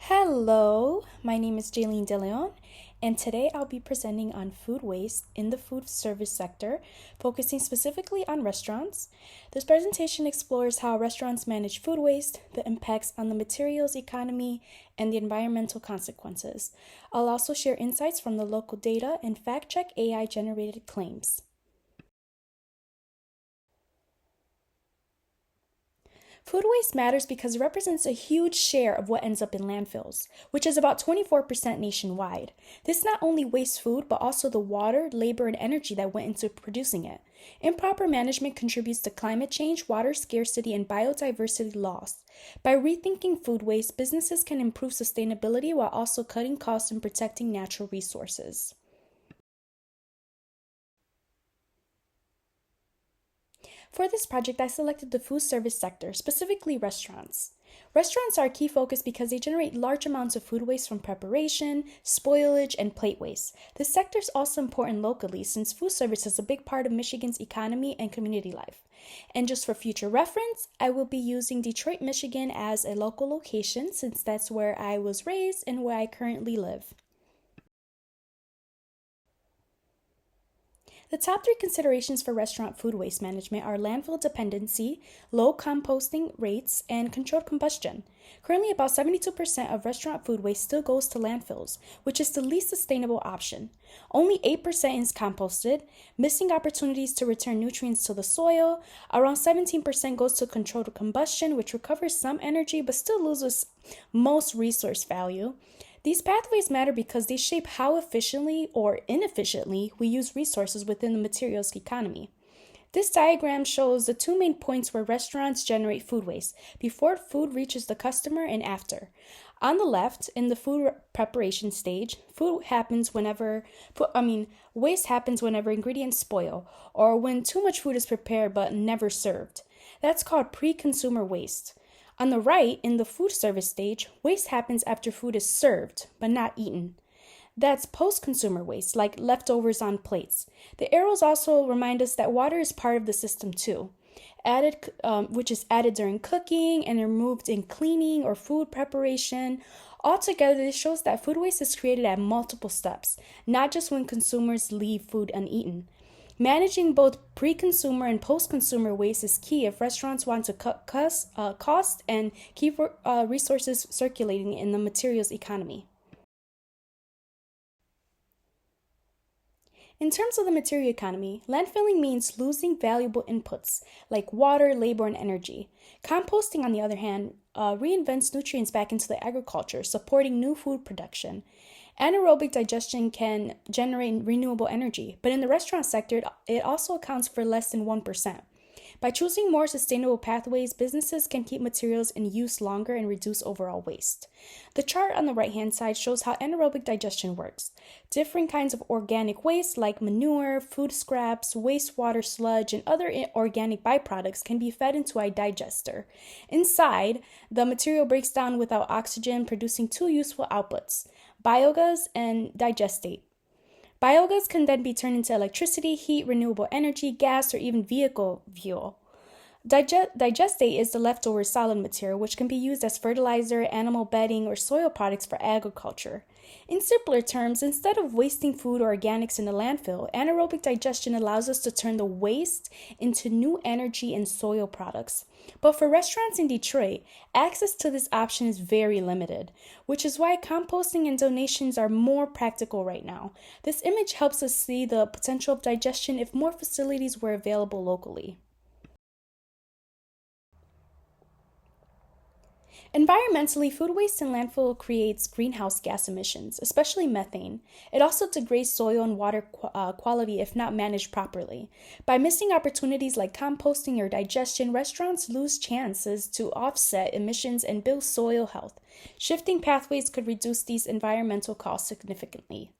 Hello, my name is Jayleen Deleon, and today I'll be presenting on food waste in the food service sector, focusing specifically on restaurants. This presentation explores how restaurants manage food waste, the impacts on the materials economy, and the environmental consequences. I'll also share insights from the local data and fact check AI generated claims. Food waste matters because it represents a huge share of what ends up in landfills, which is about 24% nationwide. This not only wastes food, but also the water, labor, and energy that went into producing it. Improper management contributes to climate change, water scarcity, and biodiversity loss. By rethinking food waste, businesses can improve sustainability while also cutting costs and protecting natural resources. For this project, I selected the food service sector, specifically restaurants. Restaurants are a key focus because they generate large amounts of food waste from preparation, spoilage, and plate waste. This sector is also important locally since food service is a big part of Michigan's economy and community life. And just for future reference, I will be using Detroit, Michigan as a local location since that's where I was raised and where I currently live. The top three considerations for restaurant food waste management are landfill dependency, low composting rates, and controlled combustion. Currently, about 72% of restaurant food waste still goes to landfills, which is the least sustainable option. Only 8% is composted, missing opportunities to return nutrients to the soil. Around 17% goes to controlled combustion, which recovers some energy but still loses most resource value. These pathways matter because they shape how efficiently or inefficiently we use resources within the materials economy. This diagram shows the two main points where restaurants generate food waste, before food reaches the customer and after. On the left, in the food preparation stage, waste happens whenever ingredients spoil or when too much food is prepared but never served. That's called pre-consumer waste. On the right, in the food service stage, waste happens after food is served, but not eaten. That's post-consumer waste, like leftovers on plates. The arrows also remind us that water is part of the system too, which is added during cooking and removed in cleaning or food preparation. Altogether, this shows that food waste is created at multiple steps, not just when consumers leave food uneaten. Managing both pre-consumer and post-consumer waste is key if restaurants want to cut cost and keep resources circulating in the materials economy. In terms of the material economy, landfilling means losing valuable inputs like water, labor, and energy. Composting, on the other hand, reinvents nutrients back into the agriculture, supporting new food production. Anaerobic digestion can generate renewable energy, but in the restaurant sector, it also accounts for less than 1%. By choosing more sustainable pathways, businesses can keep materials in use longer and reduce overall waste. The chart on the right-hand side shows how anaerobic digestion works. Different kinds of organic waste like manure, food scraps, wastewater sludge, and other organic byproducts can be fed into a digester. Inside, the material breaks down without oxygen, producing two useful outputs: biogas and digestate. Biogas can then be turned into electricity, heat, renewable energy, gas, or even vehicle fuel. Digestate is the leftover solid material which can be used as fertilizer, animal bedding, or soil products for agriculture. In simpler terms, instead of wasting food or organics in the landfill, anaerobic digestion allows us to turn the waste into new energy and soil products. But for restaurants in Detroit, access to this option is very limited, which is why composting and donations are more practical right now. This image helps us see the potential of digestion if more facilities were available locally. Environmentally, food waste in landfill creates greenhouse gas emissions, especially methane. It also degrades soil and water quality if not managed properly. By missing opportunities like composting or digestion, restaurants lose chances to offset emissions and build soil health. Shifting pathways could reduce these environmental costs significantly.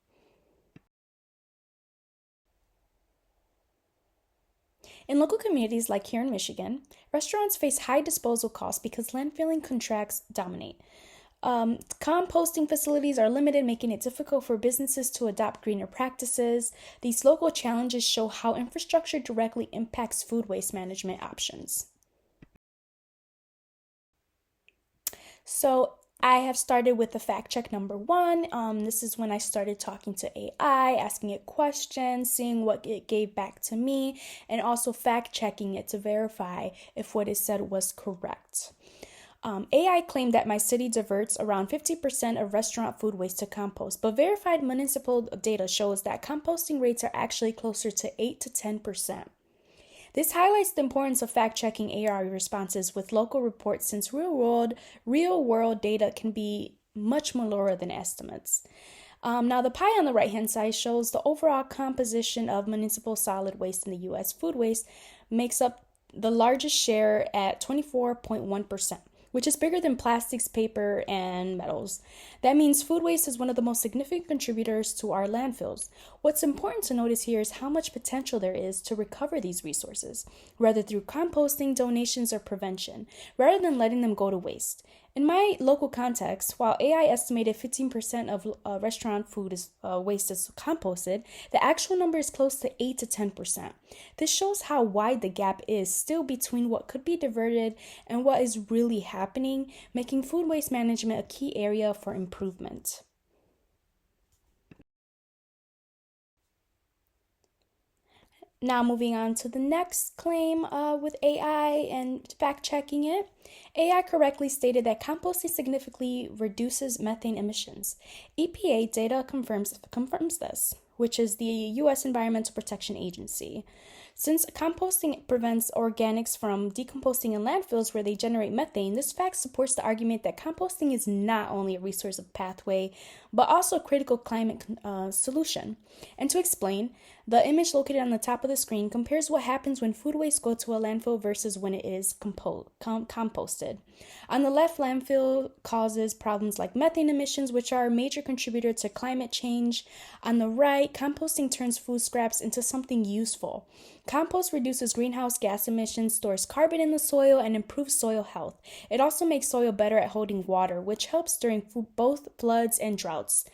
In local communities like here in Michigan, restaurants face high disposal costs because landfilling contracts dominate. Composting facilities are limited, making it difficult for businesses to adopt greener practices. These local challenges show how infrastructure directly impacts food waste management options. So, I have started with the fact check number one. This is when I started talking to AI, asking it questions, seeing what it gave back to me, and also fact checking it to verify if what it said was correct. AI claimed that my city diverts around 50% of restaurant food waste to compost, but verified municipal data shows that composting rates are actually closer to 8 to 10%. This highlights the importance of fact-checking AI responses with local reports since real-world data can be much more lower than estimates. Now, the pie on the right-hand side shows the overall composition of municipal solid waste in the U.S. Food waste makes up the largest share at 24.1%. Which is bigger than plastics, paper, and metals. That means food waste is one of the most significant contributors to our landfills. What's important to notice here is how much potential there is to recover these resources, whether through composting, donations, or prevention, rather than letting them go to waste. In my local context, while AI estimated 15% of restaurant food waste is composted, the actual number is close to 8 to 10%. This shows how wide the gap is still between what could be diverted and what is really happening, making food waste management a key area for improvement. Now, moving on to the next claim with AI and fact checking it. AI correctly stated that composting significantly reduces methane emissions. EPA data confirms this, which is the U.S. Environmental Protection Agency. Since composting prevents organics from decomposing in landfills where they generate methane, this fact supports the argument that composting is not only a resource of pathway, but also a critical climate solution. And to explain, the image located on the top of the screen compares what happens when food waste go to a landfill versus when it is composted. On the left, landfill causes problems like methane emissions, which are a major contributor to climate change. On the right, composting turns food scraps into something useful. Compost reduces greenhouse gas emissions, stores carbon in the soil, and improves soil health. It also makes soil better at holding water, which helps during both floods and droughts.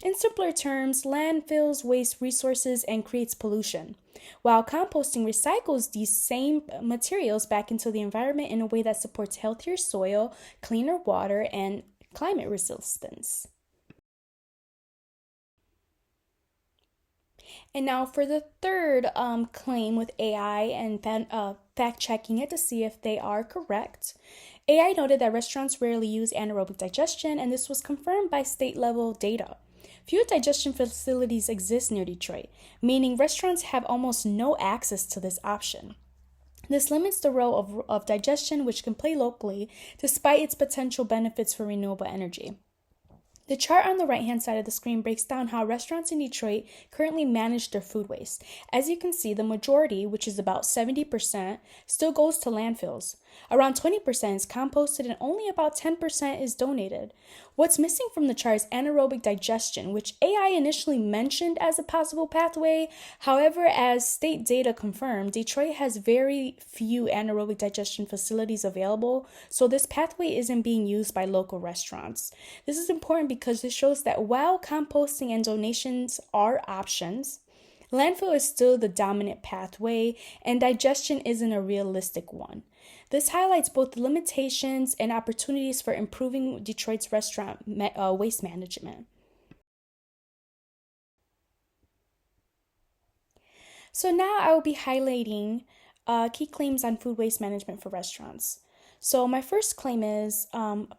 In simpler terms, landfills waste resources and creates pollution, while composting recycles these same materials back into the environment in a way that supports healthier soil, cleaner water, and climate resistance. And now for the third claim with AI and fact checking it to see if they are correct. AI noted that restaurants rarely use anaerobic digestion, and this was confirmed by state level data. Few digestion facilities exist near Detroit, meaning restaurants have almost no access to this option. This limits the role of digestion, which can play locally, despite its potential benefits for renewable energy. The chart on the right-hand side of the screen breaks down how restaurants in Detroit currently manage their food waste. As you can see, the majority, which is about 70%, still goes to landfills. Around 20% is composted and only about 10% is donated. What's missing from the chart is anaerobic digestion, which AI initially mentioned as a possible pathway. However, as state data confirmed, Detroit has very few anaerobic digestion facilities available, so this pathway isn't being used by local restaurants. This is important because this shows that while composting and donations are options, landfill is still the dominant pathway and digestion isn't a realistic one. This highlights both the limitations and opportunities for improving Detroit's restaurant waste management. So now I will be highlighting key claims on food waste management for restaurants. So my first claim is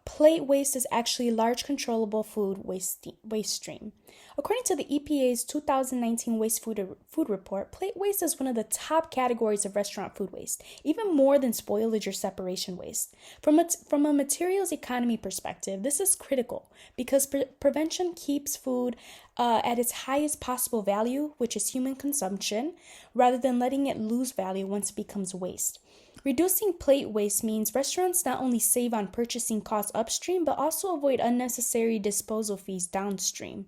plate waste is actually a large controllable food waste stream. According to the EPA's 2019 Waste Food Report, plate waste is one of the top categories of restaurant food waste, even more than spoilage or separation waste. From a materials economy perspective, this is critical because prevention keeps food at its highest possible value, which is human consumption, rather than letting it lose value once it becomes waste. Reducing plate waste means restaurants not only save on purchasing costs upstream, but also avoid unnecessary disposal fees downstream.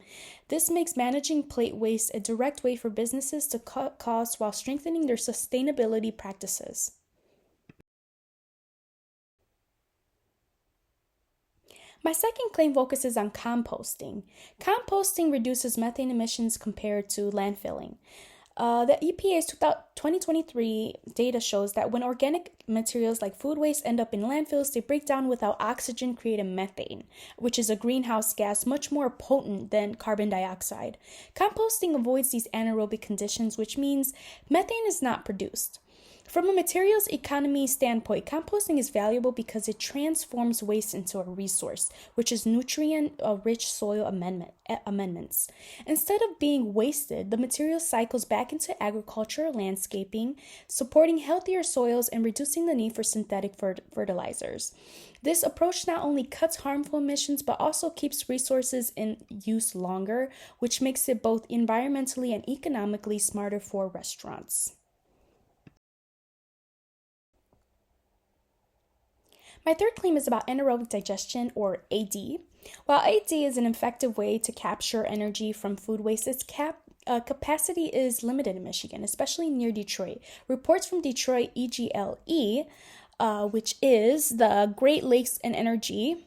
This makes managing plate waste a direct way for businesses to cut costs while strengthening their sustainability practices. My second claim focuses on composting. Composting reduces methane emissions compared to landfilling. The EPA's 2023 data shows that when organic materials like food waste end up in landfills, they break down without oxygen, creating methane, which is a greenhouse gas much more potent than carbon dioxide. Composting avoids these anaerobic conditions, which means methane is not produced. From a materials economy standpoint, composting is valuable because it transforms waste into a resource, which is nutrient-rich soil amendments. Instead of being wasted, the material cycles back into agriculture or landscaping, supporting healthier soils and reducing the need for synthetic fertilizers. This approach not only cuts harmful emissions, but also keeps resources in use longer, which makes it both environmentally and economically smarter for restaurants. My third claim is about anaerobic digestion, or AD. While AD is an effective way to capture energy from food waste, its capacity is limited in Michigan, especially near Detroit. Reports from Detroit EGLE, which is the Great Lakes and Energy,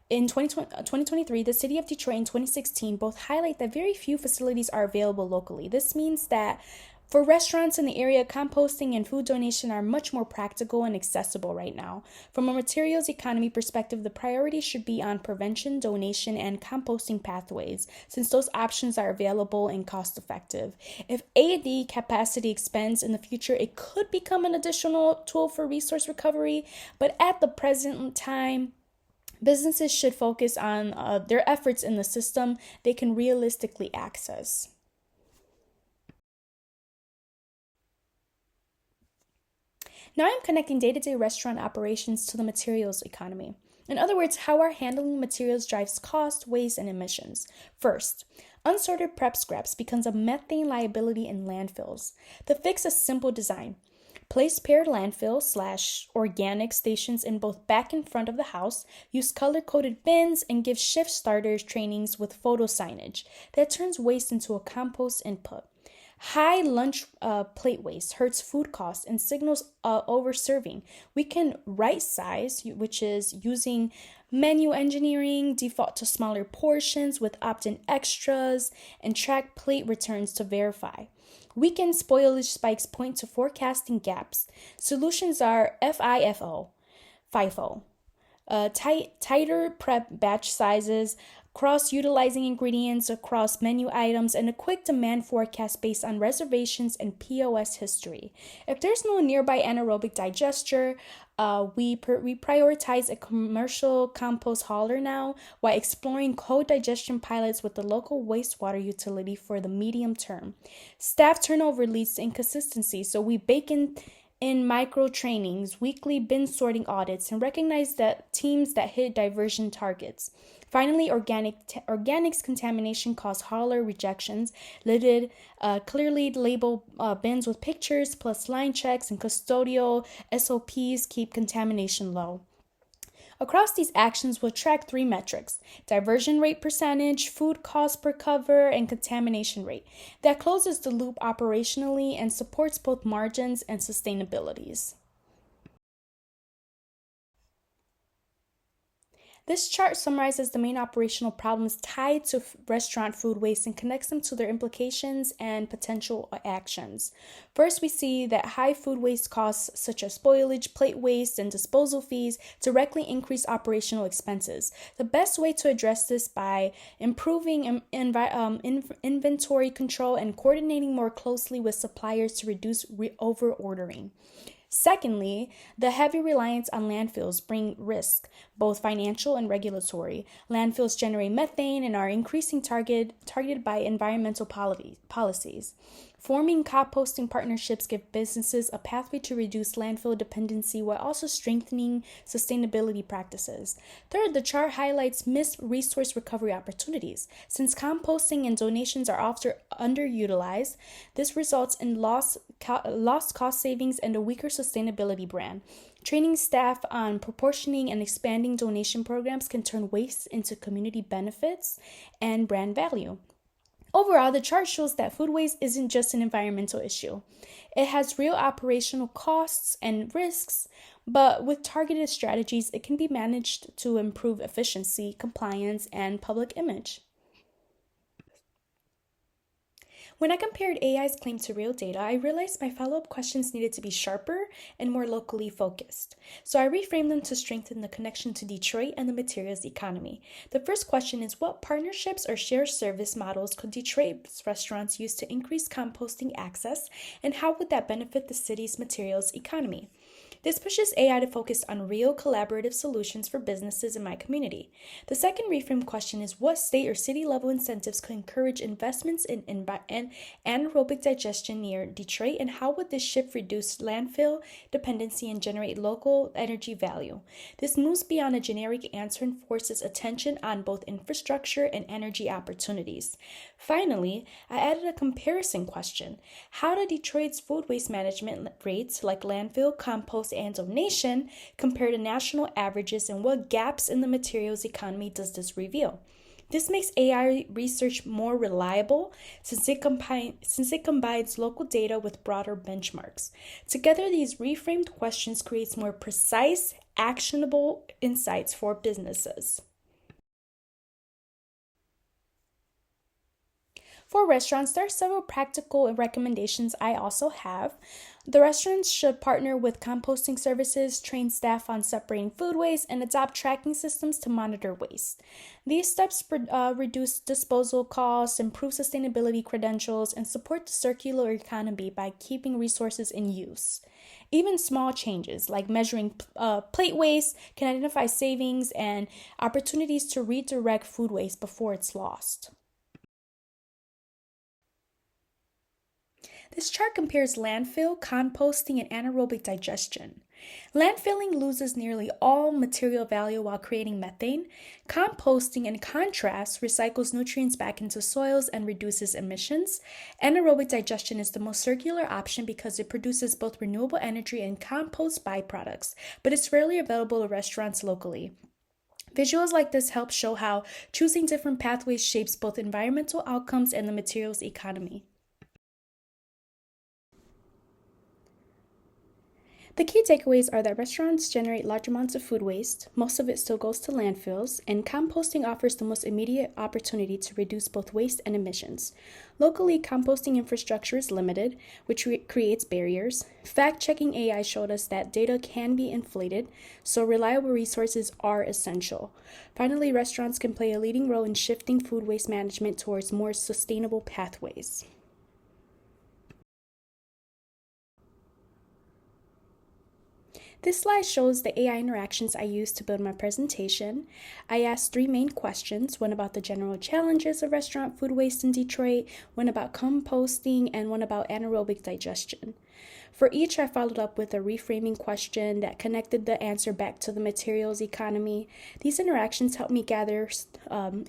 in 2023, the city of Detroit in 2016 both highlight that very few facilities are available locally. This means that for restaurants in the area, composting and food donation are much more practical and accessible right now. From a materials economy perspective, the priority should be on prevention, donation, and composting pathways, since those options are available and cost effective. If AD capacity expands in the future, it could become an additional tool for resource recovery, but at the present time, businesses should focus on their efforts in the system they can realistically access. Now I'm connecting day-to-day restaurant operations to the materials economy. In other words, how our handling materials drives cost, waste, and emissions. First, unsorted prep scraps becomes a methane liability in landfills. The fix is simple design. Place paired landfill/organic stations in both back and front of the house, use color-coded bins, and give shift starters trainings with photo signage that turns waste into a compost input. High lunch plate waste hurts food costs and signals over-serving. We can right size, which is using menu engineering, default to smaller portions with opt-in extras, and track plate returns to verify. Weekend spoilage spikes point to forecasting gaps. Solutions are FIFO, tighter prep batch sizes, cross-utilizing ingredients across menu items, and a quick demand forecast based on reservations and POS history. If there's no nearby anaerobic digester, we prioritize a commercial compost hauler now while exploring co-digestion pilots with the local wastewater utility for the medium term. Staff turnover leads to inconsistency, so we bake in micro trainings, weekly bin sorting audits, and recognize that teams that hit diversion targets. Finally, organics contamination cause hauler rejections. Clearly labeled bins with pictures plus line checks and custodial SOPs keep contamination low. Across these actions, we'll track 3 metrics: diversion rate percentage, food cost per cover, and contamination rate. That closes the loop operationally and supports both margins and sustainabilities. This chart summarizes the main operational problems tied to restaurant food waste and connects them to their implications and potential actions. First, we see that high food waste costs, such as spoilage, plate waste, and disposal fees, directly increase operational expenses. The best way to address this by improving inventory control and coordinating more closely with suppliers to reduce over-ordering. Secondly, the heavy reliance on landfills bring risk, both financial and regulatory. Landfills generate methane and are increasing targeted by environmental policies. Forming composting partnerships give businesses a pathway to reduce landfill dependency while also strengthening sustainability practices. Third, the chart highlights missed resource recovery opportunities. Since composting and donations are often underutilized, this results in lost cost savings and a weaker sustainability brand. Training staff on proportioning and expanding donation programs can turn waste into community benefits and brand value. Overall, the chart shows that food waste isn't just an environmental issue. It has real operational costs and risks, but with targeted strategies, it can be managed to improve efficiency, compliance, and public image. When I compared AI's claim to real data, I realized my follow-up questions needed to be sharper and more locally focused. So I reframed them to strengthen the connection to Detroit and the materials economy. The first question is, what partnerships or shared service models could Detroit's restaurants use to increase composting access, and how would that benefit the city's materials economy? This pushes AI to focus on real collaborative solutions for businesses in my community. The second reframe question is, what state or city level incentives could encourage investments in anaerobic digestion near Detroit, and how would this shift reduce landfill dependency and generate local energy value? This moves beyond a generic answer and forces attention on both infrastructure and energy opportunities. Finally, I added a comparison question. How do Detroit's food waste management rates, like landfill, compost, and donation, compare to national averages, and what gaps in the materials economy does this reveal? This makes AI research more reliable since it combines local data with broader benchmarks. Together, these reframed questions creates more precise, actionable insights for businesses. For restaurants, there are several practical recommendations I also have. The restaurants should partner with composting services, train staff on separating food waste, and adopt tracking systems to monitor waste. These steps reduce disposal costs, improve sustainability credentials, and support the circular economy by keeping resources in use. Even small changes like measuring plate waste can identify savings and opportunities to redirect food waste before it's lost. This chart compares landfill, composting, and anaerobic digestion. Landfilling loses nearly all material value while creating methane. Composting, in contrast, recycles nutrients back into soils and reduces emissions. Anaerobic digestion is the most circular option because it produces both renewable energy and compost byproducts, but it's rarely available at restaurants locally. Visuals like this help show how choosing different pathways shapes both environmental outcomes and the materials economy. The key takeaways are that restaurants generate large amounts of food waste, most of it still goes to landfills, and composting offers the most immediate opportunity to reduce both waste and emissions. Locally, composting infrastructure is limited, which creates barriers. Fact-checking AI showed us that data can be inflated, so reliable resources are essential. Finally, restaurants can play a leading role in shifting food waste management towards more sustainable pathways. This slide shows the AI interactions I used to build my presentation. I asked three main questions, one about the general challenges of restaurant food waste in Detroit, one about composting, and one about anaerobic digestion. For each, I followed up with a reframing question that connected the answer back to the materials economy. These interactions helped me gather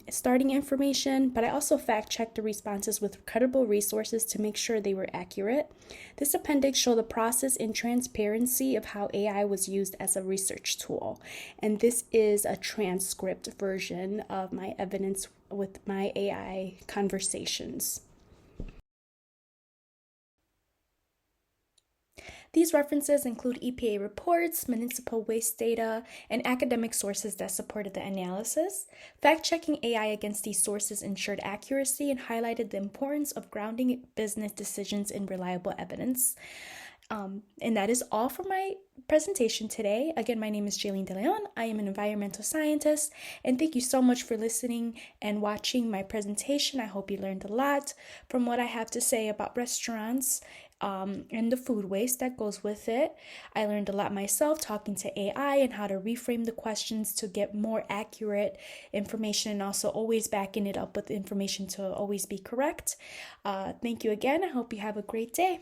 starting information, but I also fact-checked the responses with credible resources to make sure they were accurate. This appendix shows the process and transparency of how AI was used as a research tool, and this is a transcript version of my evidence with my AI conversations. These references include EPA reports, municipal waste data, and academic sources that supported the analysis. Fact-checking AI against these sources ensured accuracy and highlighted the importance of grounding business decisions in reliable evidence. And that is all for my presentation today. Again, my name is Jayleen Deleon. I am an environmental scientist, and thank you so much for listening and watching my presentation. I hope you learned a lot from what I have to say about restaurants and the food waste that goes with it. I learned a lot myself talking to AI and how to reframe the questions to get more accurate information, and also always backing it up with information to always be correct. Thank you again. I hope you have a great day.